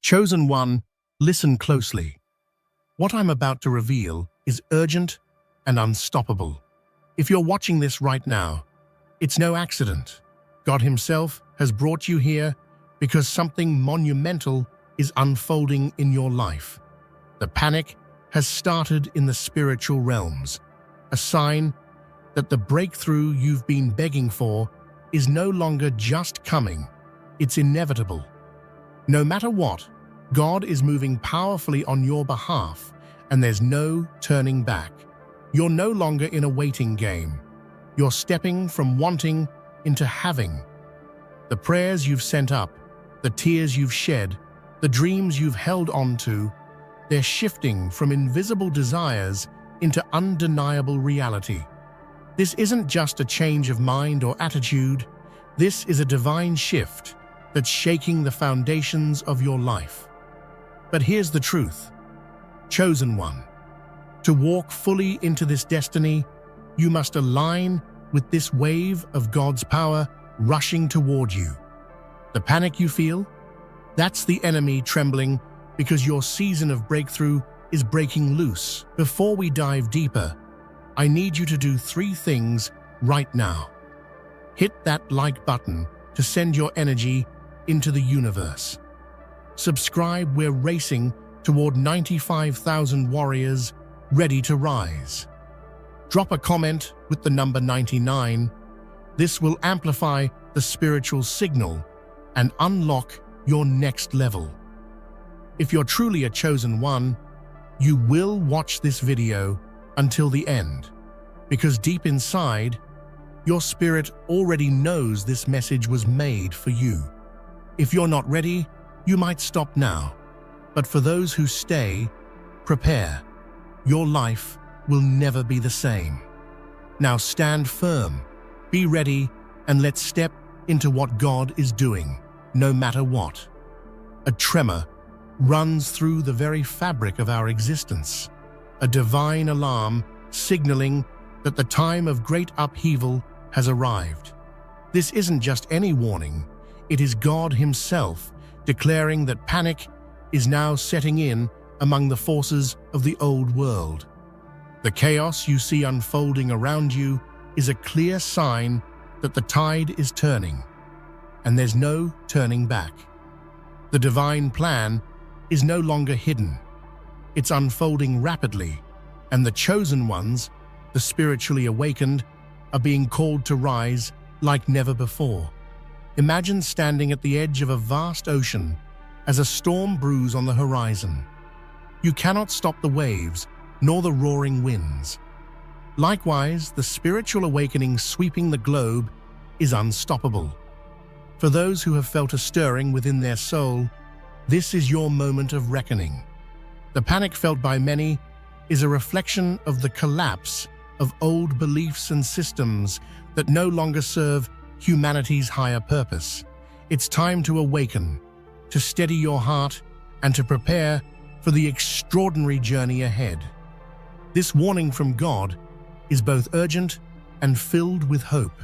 Chosen one, listen closely. What I'm about to reveal is urgent and unstoppable. If you're watching this right now, it's no accident. God Himself has brought you here because something monumental is unfolding in your life. The panic has started in the spiritual realms, a sign that the breakthrough you've been begging for is no longer just coming, it's inevitable. No matter what, God is moving powerfully on your behalf, and there's no turning back. You're no longer in a waiting game. You're stepping from wanting into having. The prayers you've sent up, the tears you've shed, the dreams you've held on to, they're shifting from invisible desires into undeniable reality. This isn't just a change of mind or attitude. This is a divine shift that's shaking the foundations of your life. But here's the truth. Chosen one, to walk fully into this destiny, you must align with this wave of God's power rushing toward you. The panic you feel? That's the enemy trembling because your season of breakthrough is breaking loose. Before we dive deeper, I need you to do 3 things right now. Hit that like button to send your energy into the universe. Subscribe, we're racing toward 95,000 warriors ready to rise. Drop a comment with the number 99. This will amplify the spiritual signal and unlock your next level. If you're truly a chosen one, you will watch this video until the end, because deep inside, your spirit already knows this message was made for you. If you're not ready, you might stop now. But for those who stay, prepare. Your life will never be the same. Now stand firm, be ready, and let's step into what God is doing, no matter what. A tremor runs through the very fabric of our existence, a divine alarm signaling that the time of great upheaval has arrived. This isn't just any warning, it is God Himself declaring that panic is now setting in among the forces of the old world. The chaos you see unfolding around you is a clear sign that the tide is turning, and there's no turning back. The divine plan is no longer hidden. It's unfolding rapidly, and the chosen ones, the spiritually awakened, are being called to rise like never before. Imagine standing at the edge of a vast ocean as a storm brews on the horizon. You cannot stop the waves nor the roaring winds. Likewise, the spiritual awakening sweeping the globe is unstoppable. For those who have felt a stirring within their soul, this is your moment of reckoning. The panic felt by many is a reflection of the collapse of old beliefs and systems that no longer serve humanity's higher purpose. It's time to awaken, to steady your heart, and to prepare for the extraordinary journey ahead. This warning from God is both urgent and filled with hope.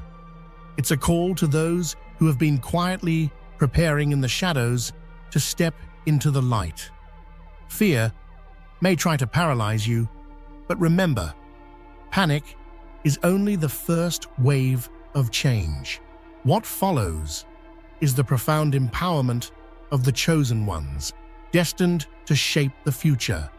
It's a call to those who have been quietly preparing in the shadows to step into the light. Fear may try to paralyze you, but remember, panic is only the first wave of change. What follows is the profound empowerment of the chosen ones, destined to shape the future.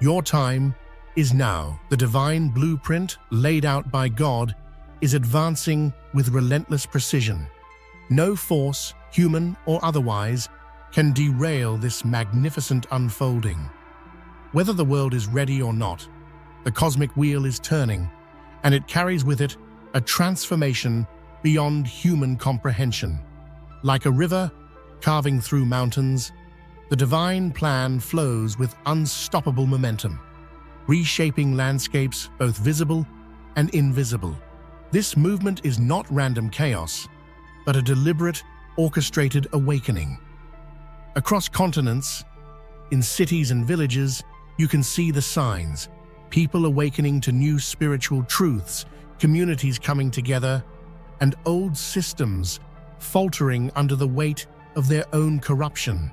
Your time is now. The divine blueprint laid out by God is advancing with relentless precision. No force, human or otherwise, can derail this magnificent unfolding. Whether the world is ready or not, the cosmic wheel is turning, and it carries with it a transformation beyond human comprehension. Like a river carving through mountains, the divine plan flows with unstoppable momentum, reshaping landscapes both visible and invisible. This movement is not random chaos, but a deliberate, orchestrated awakening. Across continents, in cities and villages, you can see the signs: people awakening to new spiritual truths, communities coming together, and old systems faltering under the weight of their own corruption.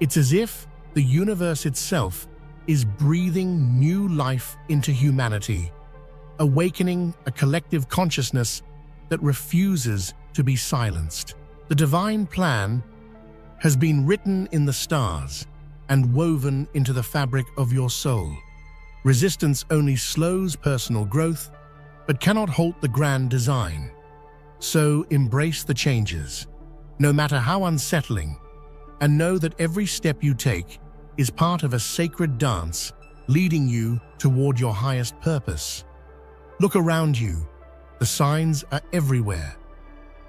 It's as if the universe itself is breathing new life into humanity, awakening a collective consciousness that refuses to be silenced. The divine plan has been written in the stars and woven into the fabric of your soul. Resistance only slows personal growth, but cannot halt the grand design. So embrace the changes, no matter how unsettling, and know that every step you take is part of a sacred dance leading you toward your highest purpose. Look around you. The signs are everywhere.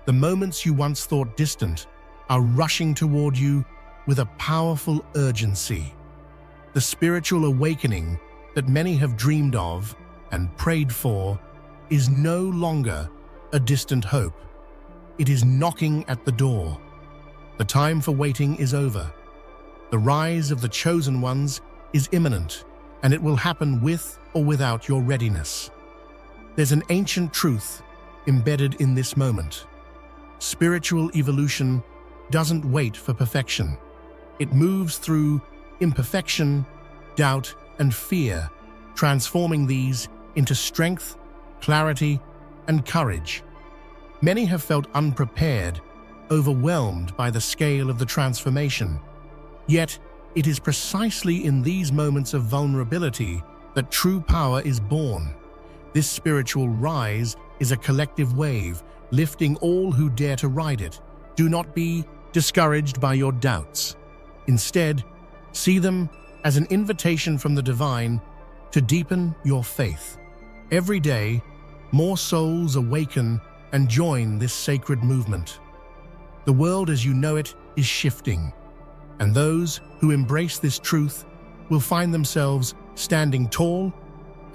The moments you once thought distant are rushing toward you with a powerful urgency. The spiritual awakening that many have dreamed of and prayed for is no longer a distant hope. It is knocking at the door. The time for waiting is over. The rise of the chosen ones is imminent, and it will happen with or without your readiness. There's an ancient truth embedded in this moment. Spiritual evolution doesn't wait for perfection. It moves through imperfection, doubt, and fear, transforming these into strength, clarity, and courage. Many have felt unprepared, overwhelmed by the scale of the transformation. Yet, it is precisely in these moments of vulnerability that true power is born. This spiritual rise is a collective wave, lifting all who dare to ride it. Do not be discouraged by your doubts. Instead, see them as an invitation from the divine to deepen your faith. Every day, more souls awaken and join this sacred movement. The world as you know it is shifting, and those who embrace this truth will find themselves standing tall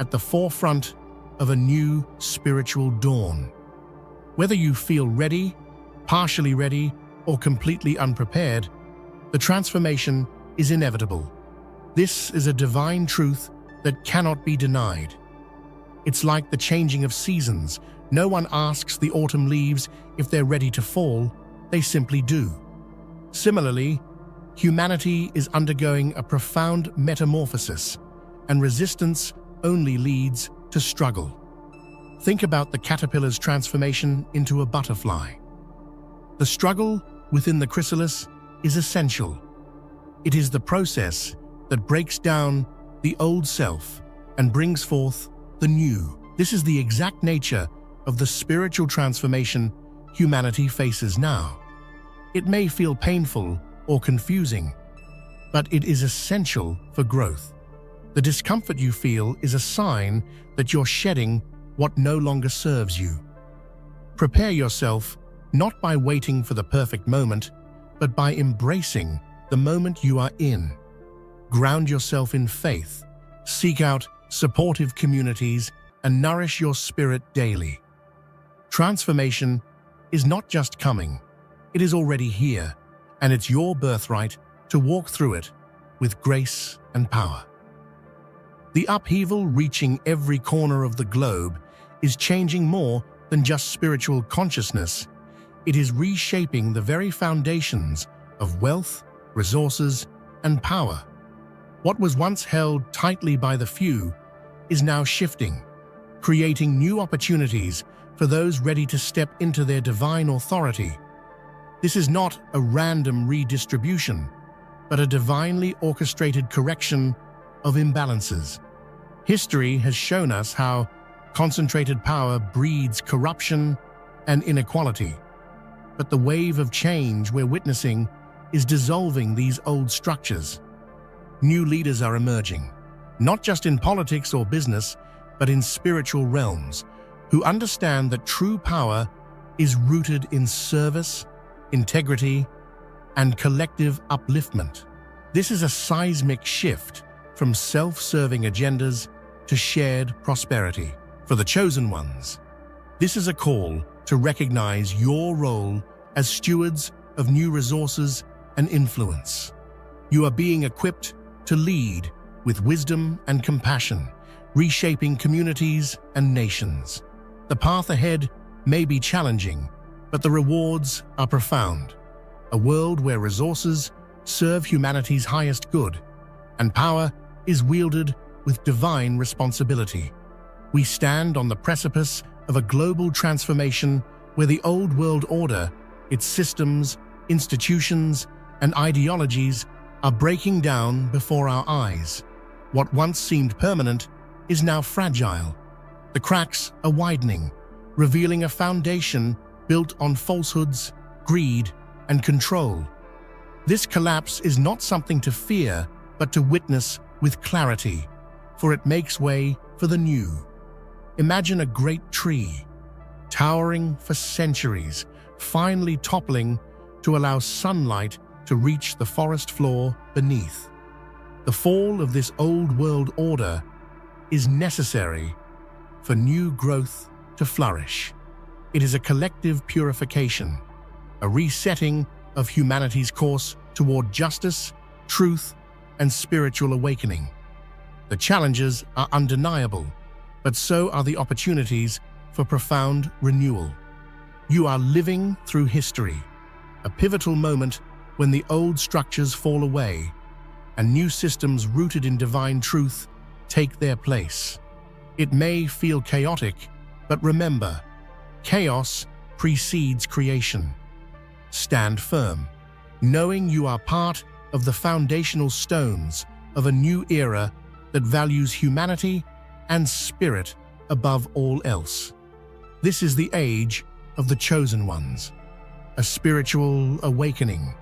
at the forefront of a new spiritual dawn. Whether you feel ready, partially ready, or completely unprepared, the transformation is inevitable. This is a divine truth that cannot be denied. It's like the changing of seasons. No one asks the autumn leaves if they're ready to fall, they simply do. Similarly, humanity is undergoing a profound metamorphosis, and resistance only leads to struggle. Think about the caterpillar's transformation into a butterfly. The struggle within the chrysalis is essential. It is the process that breaks down the old self and brings forth the new. This is the exact nature of the spiritual transformation humanity faces now. It may feel painful or confusing, but it is essential for growth. The discomfort you feel is a sign that you're shedding what no longer serves you. Prepare yourself not by waiting for the perfect moment, but by embracing the moment you are in. Ground yourself in faith, seek out supportive communities, and nourish your spirit daily. Transformation is not just coming, it is already here, and it's your birthright to walk through it with grace and power. The upheaval reaching every corner of the globe is changing more than just spiritual consciousness. It is reshaping the very foundations of wealth, resources, and power. What was once held tightly by the few is now shifting, creating new opportunities for those ready to step into their divine authority. This is not a random redistribution, but a divinely orchestrated correction of imbalances. History has shown us how concentrated power breeds corruption and inequality. But the wave of change we're witnessing is dissolving these old structures. New leaders are emerging, not just in politics or business, but in spiritual realms, who understand that true power is rooted in service, integrity, and collective upliftment. This is a seismic shift from self-serving agendas to shared prosperity. For the chosen ones, this is a call to recognize your role as stewards of new resources and influence. You are being equipped to lead with wisdom and compassion, reshaping communities and nations. The path ahead may be challenging, but the rewards are profound. A world where resources serve humanity's highest good, and power is wielded with divine responsibility. We stand on the precipice of a global transformation where the old world order, its systems, institutions, and ideologies are breaking down before our eyes. What once seemed permanent is now fragile. The cracks are widening, revealing a foundation built on falsehoods, greed, and control. This collapse is not something to fear, but to witness with clarity, for it makes way for the new. Imagine a great tree, towering for centuries, finally toppling to allow sunlight to reach the forest floor beneath. The fall of this old world order is necessary for new growth to flourish. It is a collective purification, a resetting of humanity's course toward justice, truth, and spiritual awakening. The challenges are undeniable, but so are the opportunities for profound renewal. You are living through history, a pivotal moment when the old structures fall away and new systems rooted in divine truth take their place. It may feel chaotic, but remember, chaos precedes creation. Stand firm, knowing you are part of the foundational stones of a new era that values humanity and spirit above all else. This is the age of the chosen ones, a spiritual awakening,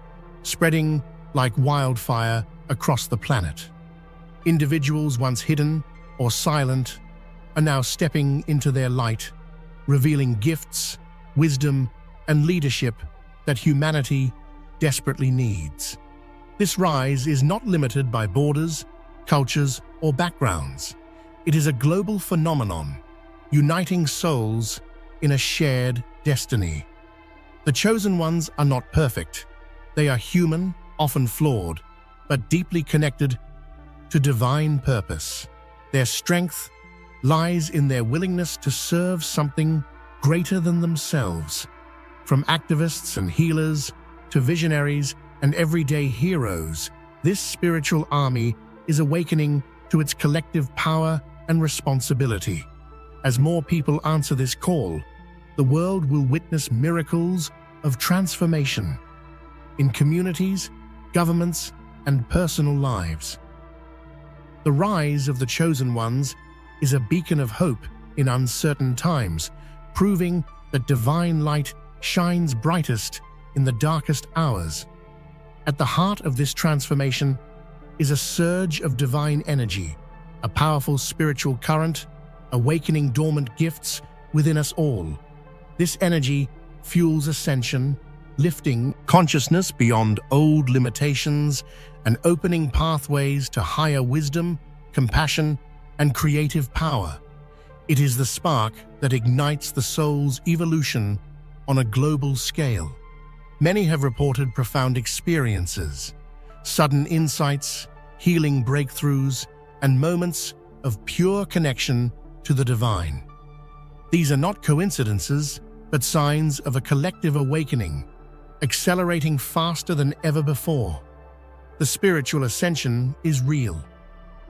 spreading like wildfire across the planet. Individuals once hidden or silent are now stepping into their light, revealing gifts, wisdom, and leadership that humanity desperately needs. This rise is not limited by borders, cultures, or backgrounds. It is a global phenomenon, uniting souls in a shared destiny. The chosen ones are not perfect. They are human, often flawed, but deeply connected to divine purpose. Their strength lies in their willingness to serve something greater than themselves. From activists and healers to visionaries and everyday heroes, this spiritual army is awakening to its collective power and responsibility. As more people answer this call, the world will witness miracles of transformation in communities, governments, and personal lives. The rise of the chosen ones is a beacon of hope in uncertain times, proving that divine light shines brightest in the darkest hours. At the heart of this transformation is a surge of divine energy, a powerful spiritual current, awakening dormant gifts within us all. This energy fuels ascension, lifting consciousness beyond old limitations and opening pathways to higher wisdom, compassion, and creative power. It is the spark that ignites the soul's evolution on a global scale. Many have reported profound experiences, sudden insights, healing breakthroughs, and moments of pure connection to the divine. These are not coincidences, but signs of a collective awakening, accelerating faster than ever before. The spiritual ascension is real,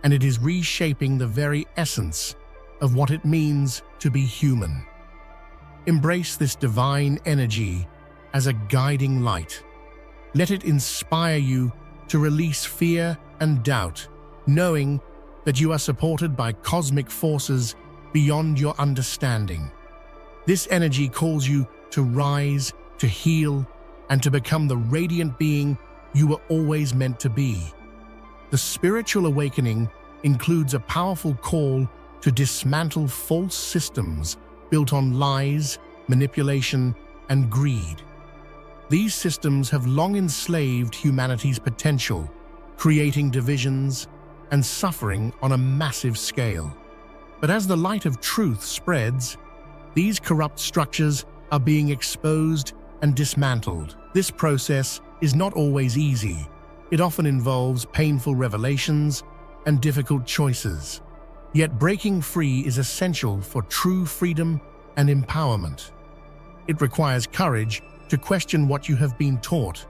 and it is reshaping the very essence of what it means to be human. Embrace this divine energy as a guiding light. Let it inspire you to release fear and doubt, knowing that you are supported by cosmic forces beyond your understanding. This energy calls you to rise, to heal, and to become the radiant being you were always meant to be. The spiritual awakening includes a powerful call to dismantle false systems built on lies, manipulation, and greed. These systems have long enslaved humanity's potential, creating divisions and suffering on a massive scale. But as the light of truth spreads, these corrupt structures are being exposed and dismantled. This process is not always easy. It often involves painful revelations and difficult choices. Yet breaking free is essential for true freedom and empowerment. It requires courage to question what you have been taught,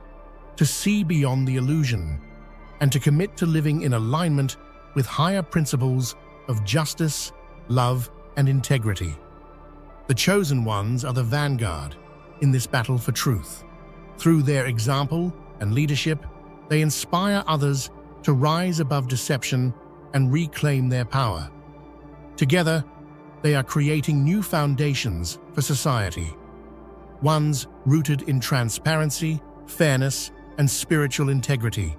to see beyond the illusion, and to commit to living in alignment with higher principles of justice, love, and integrity. The chosen ones are the vanguard in this battle for truth. Through their example and leadership, they inspire others to rise above deception and reclaim their power. Together, they are creating new foundations for society, ones rooted in transparency, fairness, and spiritual integrity.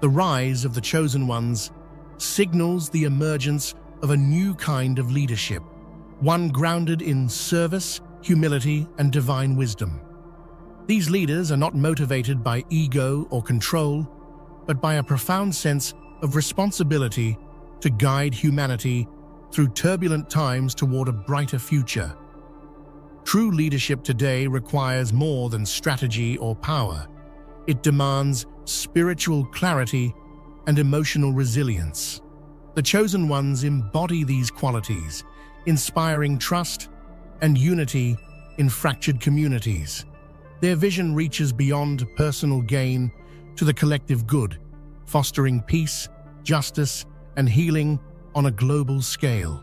The rise of the chosen ones signals the emergence of a new kind of leadership, one grounded in service, humility, and divine wisdom. These leaders are not motivated by ego or control, but by a profound sense of responsibility to guide humanity through turbulent times toward a brighter future. True leadership today requires more than strategy or power. It demands spiritual clarity and emotional resilience. The chosen ones embody these qualities, inspiring trust and unity in fractured communities. Their vision reaches beyond personal gain to the collective good, fostering peace, justice, and healing on a global scale.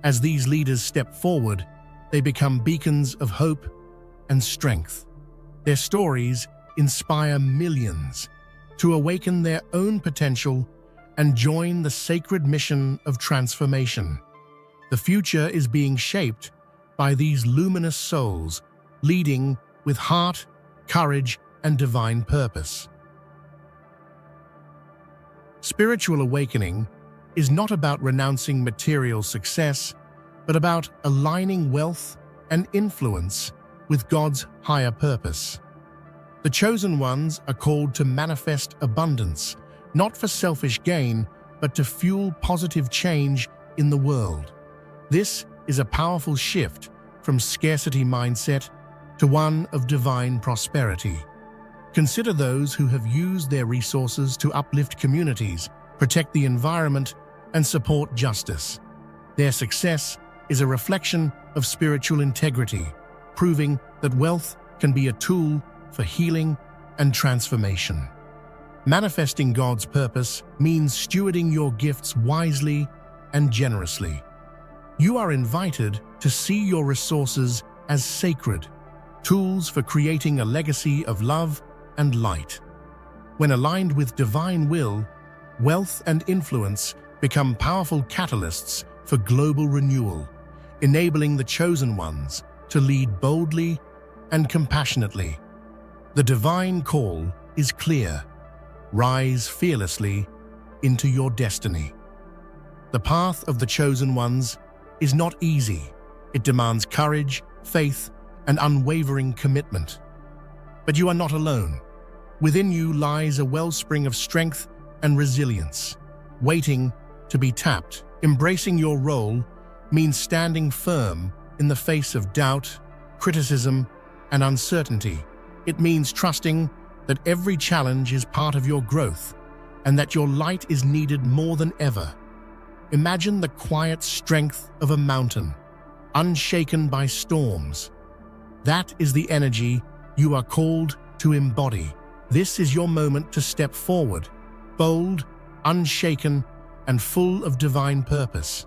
As these leaders step forward, they become beacons of hope and strength. Their stories inspire millions to awaken their own potential and join the sacred mission of transformation. The future is being shaped by these luminous souls, leading with heart, courage, and divine purpose. Spiritual awakening is not about renouncing material success, but about aligning wealth and influence with God's higher purpose. The chosen ones are called to manifest abundance, not for selfish gain, but to fuel positive change in the world. This is a powerful shift from scarcity mindset to one of divine prosperity. Consider those who have used their resources to uplift communities, protect the environment, and support justice. Their success is a reflection of spiritual integrity, proving that wealth can be a tool for healing and transformation. Manifesting God's purpose means stewarding your gifts wisely and generously. You are invited to see your resources as sacred, tools for creating a legacy of love and light. When aligned with divine will, wealth and influence become powerful catalysts for global renewal, enabling the chosen ones to lead boldly and compassionately. The divine call is clear. Rise fearlessly into your destiny. The path of the chosen ones is not easy. It demands courage, faith, and unwavering commitment. But you are not alone. Within you lies a wellspring of strength and resilience, waiting to be tapped. Embracing your role means standing firm in the face of doubt, criticism, and uncertainty. It means trusting that every challenge is part of your growth and that your light is needed more than ever. Imagine the quiet strength of a mountain, unshaken by storms. That is the energy you are called to embody. This is your moment to step forward, bold, unshaken, and full of divine purpose.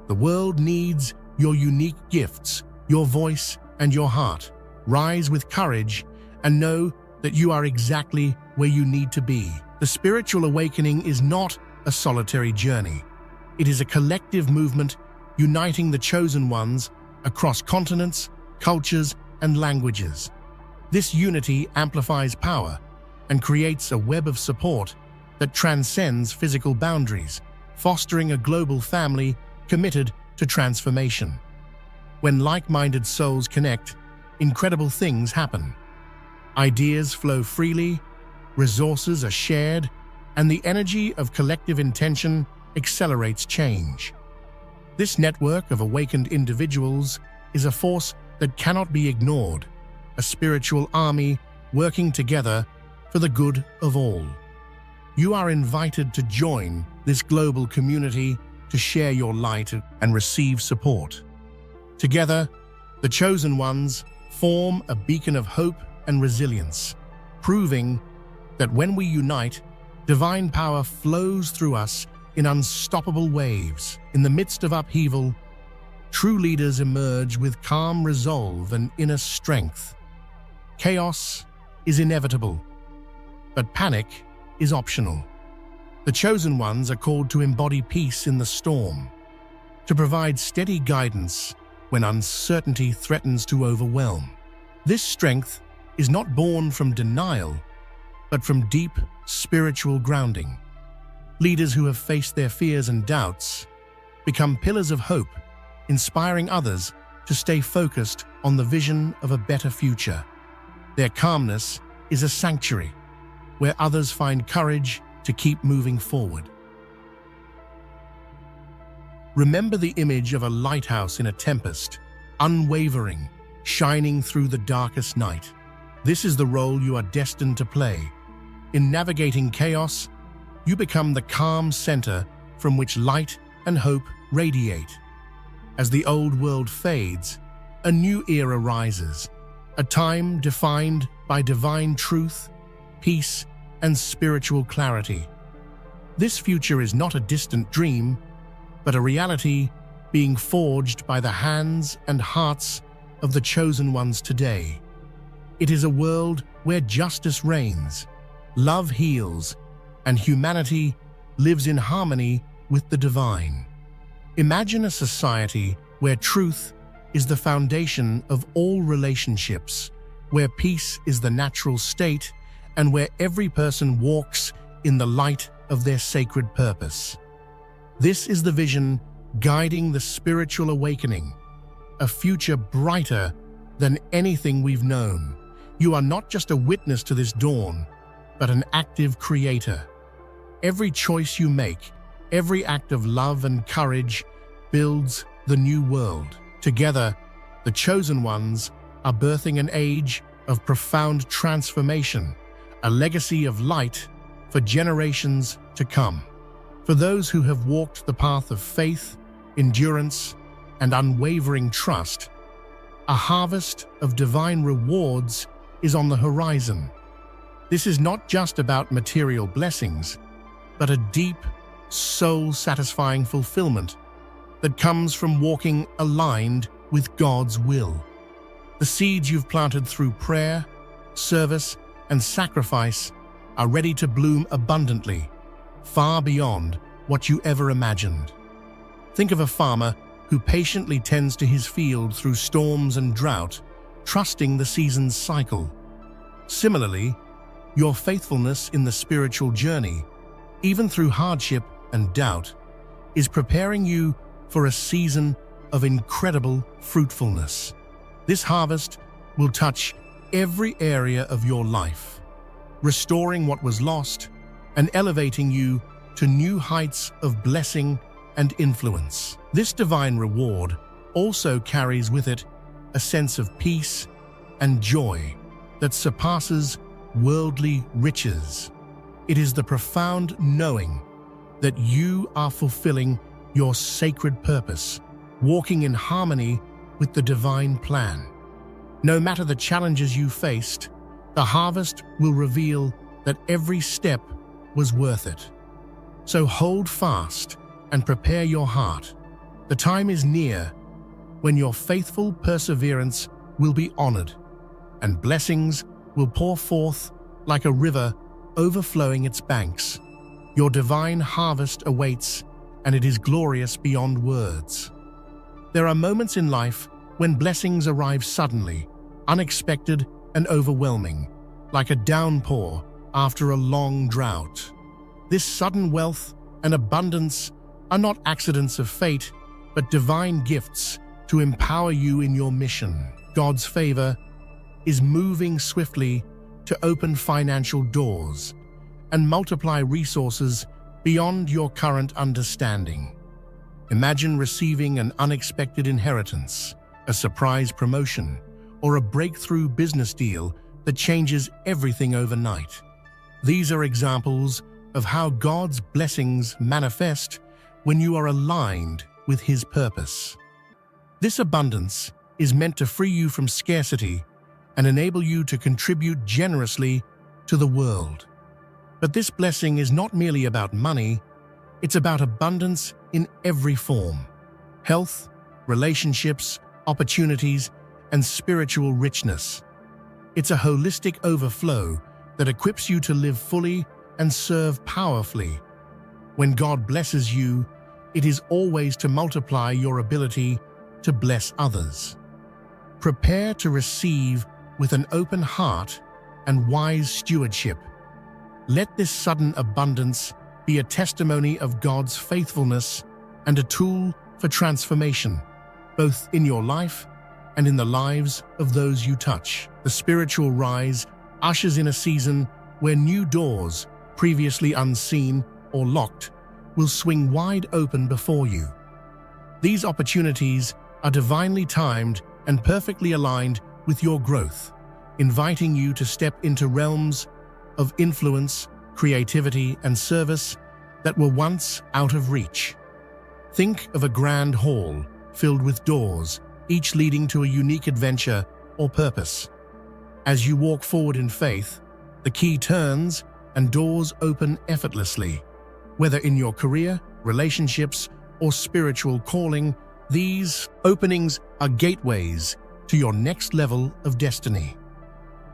The world needs your unique gifts, your voice, and your heart. Rise with courage and know that you are exactly where you need to be. The spiritual awakening is not a solitary journey. It is a collective movement uniting the chosen ones across continents, cultures, and languages. This unity amplifies power and creates a web of support that transcends physical boundaries, fostering a global family committed to transformation. When like-minded souls connect, incredible things happen. Ideas flow freely, resources are shared, and the energy of collective intention accelerates change. This network of awakened individuals is a force that cannot be ignored, a spiritual army working together for the good of all. You are invited to join this global community to share your light and receive support. Together, the chosen ones form a beacon of hope and resilience, proving that when we unite, divine power flows through us in unstoppable waves. In the midst of upheaval, true leaders emerge with calm resolve and inner strength. Chaos is inevitable, but panic is optional. The chosen ones are called to embody peace in the storm, to provide steady guidance when uncertainty threatens to overwhelm. This strength is not born from denial, but from deep spiritual grounding. Leaders who have faced their fears and doubts become pillars of hope, inspiring others to stay focused on the vision of a better future. Their calmness is a sanctuary where others find courage to keep moving forward. Remember the image of a lighthouse in a tempest, unwavering, shining through the darkest night. This is the role you are destined to play. In navigating chaos, you become the calm center from which light and hope radiate. As the old world fades, a new era rises, a time defined by divine truth, peace, and spiritual clarity. This future is not a distant dream, but a reality being forged by the hands and hearts of the chosen ones today. It is a world where justice reigns, love heals, and humanity lives in harmony with the divine. Imagine a society where truth is the foundation of all relationships, where peace is the natural state, and where every person walks in the light of their sacred purpose. This is the vision guiding the spiritual awakening, a future brighter than anything we've known. You are not just a witness to this dawn, but an active creator. Every choice you make, every act of love and courage builds the new world. Together, the chosen ones are birthing an age of profound transformation, a legacy of light for generations to come. For those who have walked the path of faith, endurance, and unwavering trust, a harvest of divine rewards is on the horizon. This is not just about material blessings, but a deep, soul-satisfying fulfillment that comes from walking aligned with God's will. The seeds you've planted through prayer, service, and sacrifice are ready to bloom abundantly, far beyond what you ever imagined. Think of a farmer who patiently tends to his field through storms and drought, trusting the season's cycle. Similarly, your faithfulness in the spiritual journey, even through hardship and doubt, is preparing you for a season of incredible fruitfulness. This harvest will touch every area of your life, restoring what was lost and elevating you to new heights of blessing and influence. This divine reward also carries with it a sense of peace and joy that surpasses worldly riches. It is the profound knowing that you are fulfilling your sacred purpose, walking in harmony with the divine plan. No matter the challenges you faced, the harvest will reveal that every step was worth it. So hold fast and prepare your heart. The time is near when your faithful perseverance will be honored, and blessings will pour forth like a river overflowing its banks. Your divine harvest awaits, and it is glorious beyond words. There are moments in life when blessings arrive suddenly, unexpected and overwhelming, like a downpour after a long drought. This sudden wealth and abundance are not accidents of fate, but divine gifts to empower you in your mission. God's favor is moving swiftly to open financial doors and multiply resources beyond your current understanding. Imagine receiving an unexpected inheritance, a surprise promotion, or a breakthrough business deal that changes everything overnight. These are examples of how God's blessings manifest when you are aligned with His purpose. This abundance is meant to free you from scarcity and enable you to contribute generously to the world. But this blessing is not merely about money, it's about abundance in every form: health, relationships, opportunities, and spiritual richness. It's a holistic overflow that equips you to live fully and serve powerfully. When God blesses you, it is always to multiply your ability to bless others. Prepare to receive with an open heart and wise stewardship. Let this sudden abundance be a testimony of God's faithfulness and a tool for transformation, both in your life and in the lives of those you touch. The spiritual rise ushers in a season where new doors, previously unseen or locked, will swing wide open before you. These opportunities are divinely timed and perfectly aligned with your growth, inviting you to step into realms of influence, creativity, and service that were once out of reach. Think of a grand hall filled with doors, each leading to a unique adventure or purpose. As you walk forward in faith, the key turns and doors open effortlessly. Whether in your career, relationships, or spiritual calling, these openings are gateways to your next level of destiny.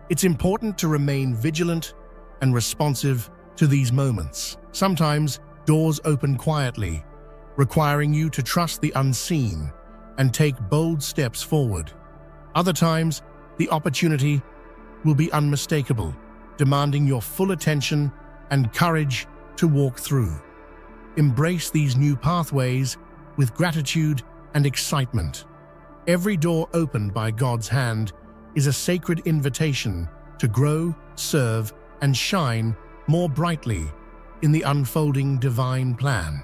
It's important to remain vigilant and responsive to these moments. Sometimes doors open quietly, requiring you to trust the unseen and take bold steps forward. Other times, the opportunity will be unmistakable, demanding your full attention and courage to walk through. Embrace these new pathways with gratitude and excitement. Every door opened by God's hand is a sacred invitation to grow, serve, and shine more brightly in the unfolding divine plan.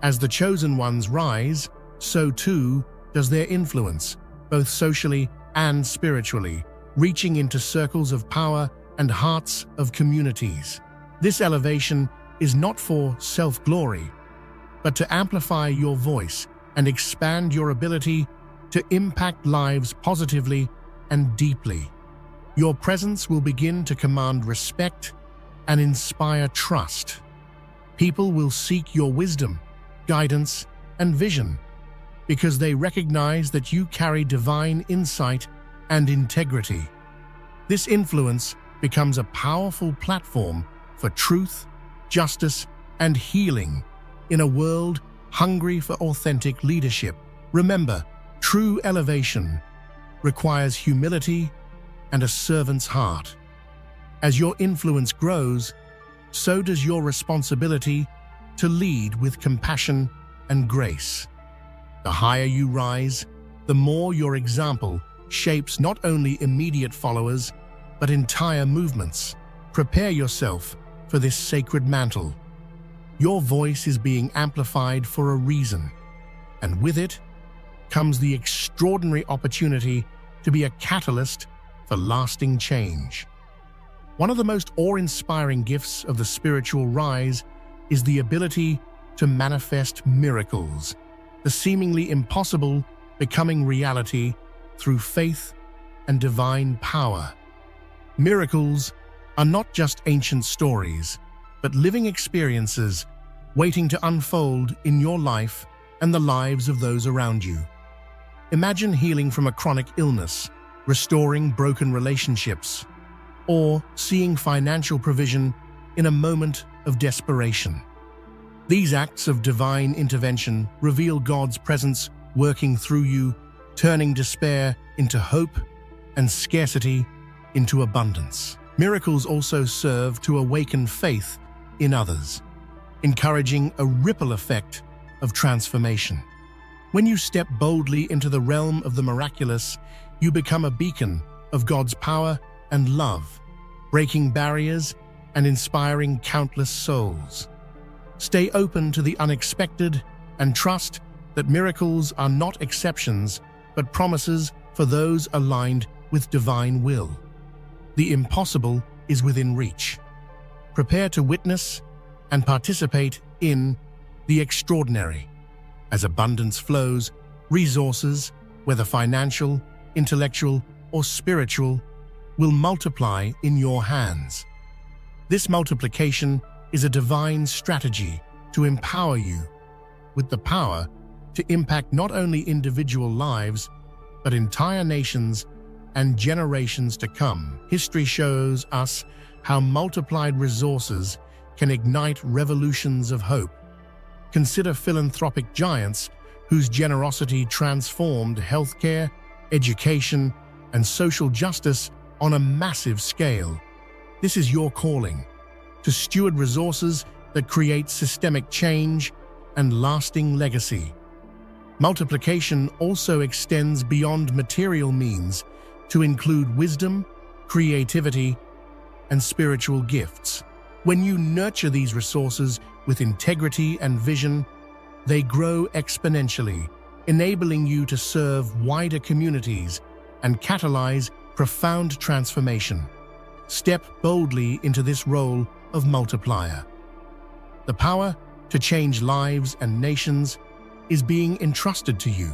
As the chosen ones rise, so too does their influence, both socially and spiritually, reaching into circles of power and hearts of communities. This elevation is not for self-glory, but to amplify your voice and expand your ability to impact lives positively and deeply. Your presence will begin to command respect and inspire trust. People will seek your wisdom, guidance, and vision because they recognize that you carry divine insight and integrity. This influence becomes a powerful platform for truth, justice, and healing in a world hungry for authentic leadership. Remember, true elevation requires humility and a servant's heart. As your influence grows, so does your responsibility to lead with compassion and grace. The higher you rise, the more your example shapes not only immediate followers, but entire movements. Prepare yourself for this sacred mantle. Your voice is being amplified for a reason, and with it comes the extraordinary opportunity to be a catalyst for lasting change. One of the most awe-inspiring gifts of the spiritual rise is the ability to manifest miracles, the seemingly impossible becoming reality through faith and divine power. Miracles are not just ancient stories, but living experiences waiting to unfold in your life and the lives of those around you. Imagine healing from a chronic illness, restoring broken relationships, or seeing financial provision in a moment of desperation. These acts of divine intervention reveal God's presence working through you, turning despair into hope and scarcity into abundance. Miracles also serve to awaken faith in others, encouraging a ripple effect of transformation. When you step boldly into the realm of the miraculous, you become a beacon of God's power and love, breaking barriers and inspiring countless souls. Stay open to the unexpected and trust that miracles are not exceptions, but promises for those aligned with divine will. The impossible is within reach. Prepare to witness and participate in the extraordinary. As abundance flows, resources, whether financial, intellectual, or spiritual, will multiply in your hands. This multiplication is a divine strategy to empower you with the power to impact not only individual lives, but entire nations and generations to come. History shows us how multiplied resources can ignite revolutions of hope. Consider philanthropic giants whose generosity transformed healthcare, education, and social justice on a massive scale. This is your calling, to steward resources that create systemic change and lasting legacy. Multiplication also extends beyond material means to include wisdom, creativity, and spiritual gifts. When you nurture these resources with integrity and vision, they grow exponentially, enabling you to serve wider communities and catalyze profound transformation. Step boldly into this role of multiplier. The power to change lives and nations is being entrusted to you,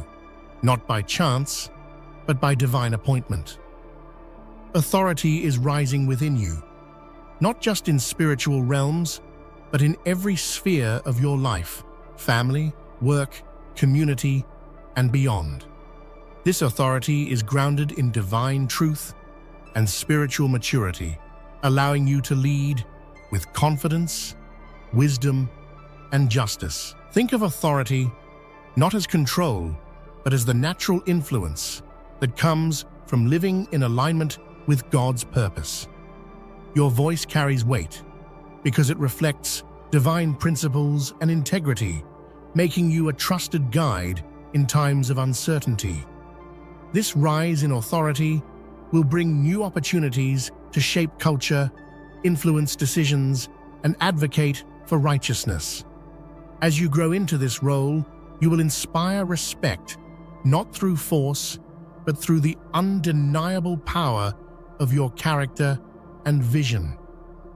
not by chance, but by divine appointment. Authority is rising within you, not just in spiritual realms, but in every sphere of your life, family, work, community, and beyond. This authority is grounded in divine truth and spiritual maturity, allowing you to lead with confidence, wisdom, and justice. Think of authority not as control, but as the natural influence that comes from living in alignment with God's purpose. Your voice carries weight because it reflects divine principles and integrity, making you a trusted guide in times of uncertainty. This rise in authority will bring new opportunities to shape culture, influence decisions, and advocate for righteousness. As you grow into this role, you will inspire respect, not through force, but through the undeniable power of your character and vision.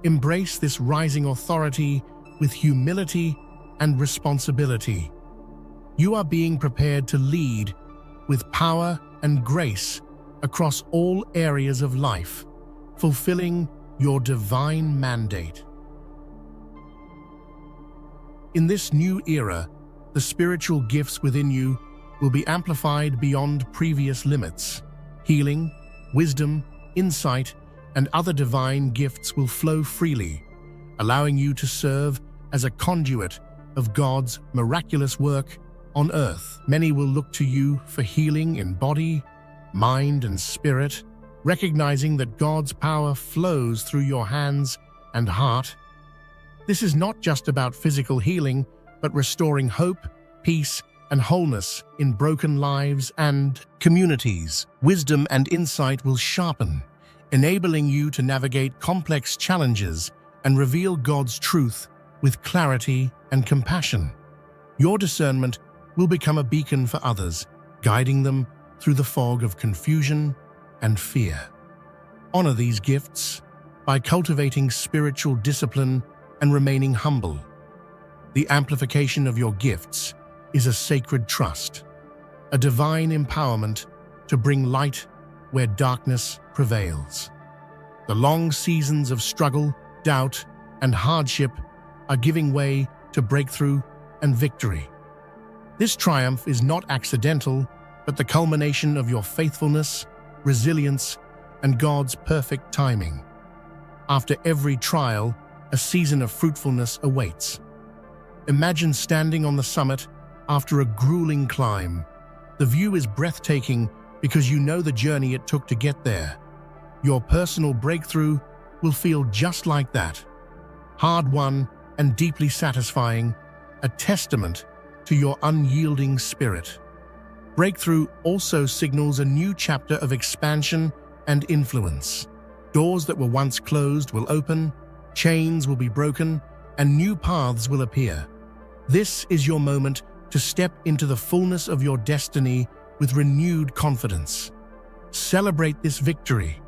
Embrace this rising authority with humility and responsibility. You are being prepared to lead with power and grace across all areas of life, fulfilling your divine mandate. In this new era, the spiritual gifts within you will be amplified beyond previous limits. Healing, wisdom, insight, and other divine gifts will flow freely, allowing you to serve as a conduit of God's miraculous work on earth. Many will look to you for healing in body, mind, and spirit, recognizing that God's power flows through your hands and heart. This is not just about physical healing, but restoring hope, peace, and wholeness in broken lives and communities. Wisdom and insight will sharpen, enabling you to navigate complex challenges and reveal God's truth with clarity and compassion. Your discernment will become a beacon for others, guiding them through the fog of confusion and fear. Honor these gifts by cultivating spiritual discipline and remaining humble. The amplification of your gifts is a sacred trust, a divine empowerment to bring light where darkness prevails. The long seasons of struggle, doubt, and hardship are giving way to breakthrough and victory. This triumph is not accidental, but the culmination of your faithfulness, resilience, and God's perfect timing. After every trial, a season of fruitfulness awaits. Imagine standing on the summit after a grueling climb. The view is breathtaking because you know the journey it took to get there. Your personal breakthrough will feel just like that. Hard-won and deeply satisfying, a testament to your unyielding spirit. Breakthrough also signals a new chapter of expansion and influence. Doors that were once closed will open, chains will be broken, and new paths will appear. This is your moment to step into the fullness of your destiny with renewed confidence. Celebrate this victory,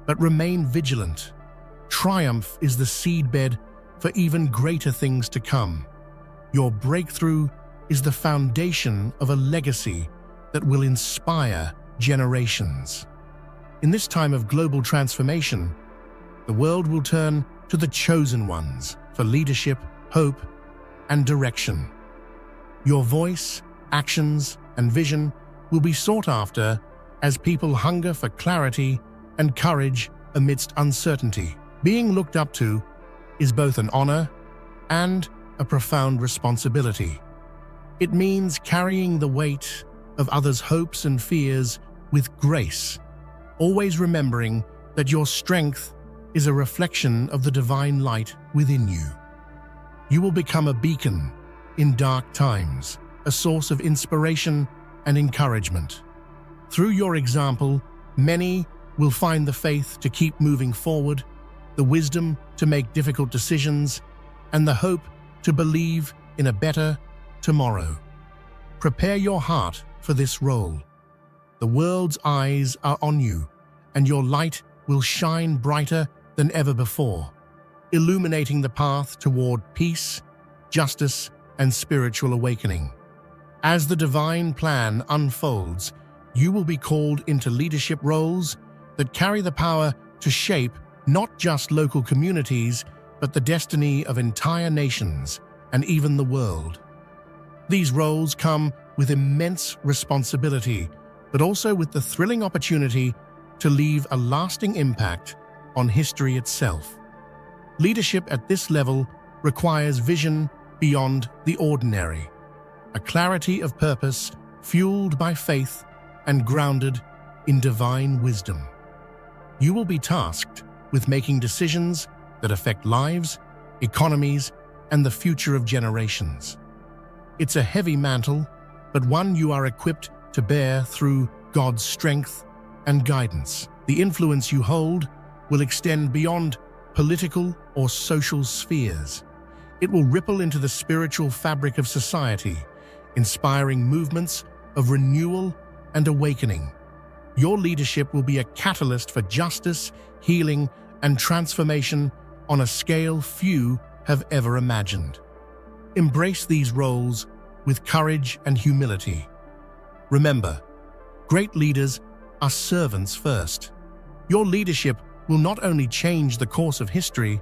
but remain vigilant. Triumph is the seedbed for even greater things to come. Your breakthrough is the foundation of a legacy that will inspire generations. In this time of global transformation, the world will turn to the chosen ones for leadership, hope, and direction. Your voice, actions, and vision will be sought after as people hunger for clarity and courage amidst uncertainty. Being looked up to is both an honor and a profound responsibility. It means carrying the weight of others' hopes and fears with grace, always remembering that your strength is a reflection of the divine light within you. You will become a beacon in dark times, a source of inspiration and encouragement. Through your example, many will find the faith to keep moving forward, the wisdom to make difficult decisions, and the hope to believe in a better tomorrow. Prepare your heart for this role. The world's eyes are on you, and your light will shine brighter than ever before, illuminating the path toward peace, justice, and spiritual awakening. As the divine plan unfolds, you will be called into leadership roles that carry the power to shape not just local communities, but the destiny of entire nations and even the world. These roles come with immense responsibility, but also with the thrilling opportunity to leave a lasting impact on history itself. Leadership at this level requires vision beyond the ordinary, a clarity of purpose fueled by faith and grounded in divine wisdom. You will be tasked with making decisions that affect lives, economies, and the future of generations. It's a heavy mantle, but one you are equipped to bear through God's strength and guidance. The influence you hold will extend beyond political or social spheres. It will ripple into the spiritual fabric of society, inspiring movements of renewal and awakening. Your leadership will be a catalyst for justice, healing, and transformation on a scale few have ever imagined. Embrace these roles with courage and humility. Remember, great leaders are servants first. Your leadership will not only change the course of history,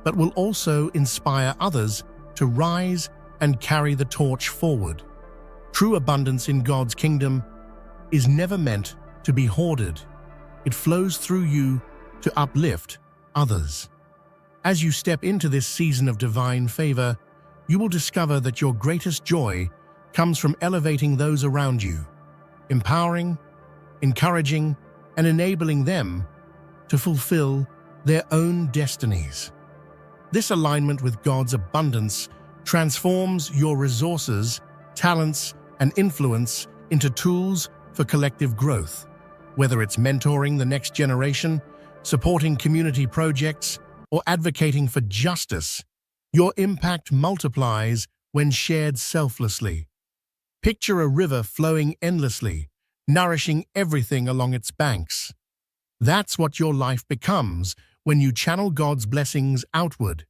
but will also inspire others to rise and carry the torch forward. True abundance in God's kingdom is never meant to be hoarded. It flows through you to uplift others. As you step into this season of divine favor, you will discover that your greatest joy comes from elevating those around you, empowering, encouraging, and enabling them to fulfill their own destinies. This alignment with God's abundance transforms your resources, talents, and influence into tools for collective growth. Whether it's mentoring the next generation, supporting community projects, or advocating for justice, your impact multiplies when shared selflessly. Picture a river flowing endlessly, nourishing everything along its banks. That's what your life becomes when you channel God's blessings outward,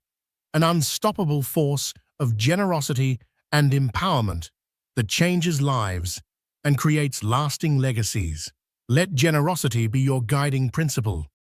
an unstoppable force of generosity and empowerment that changes lives and creates lasting legacies. Let generosity be your guiding principle.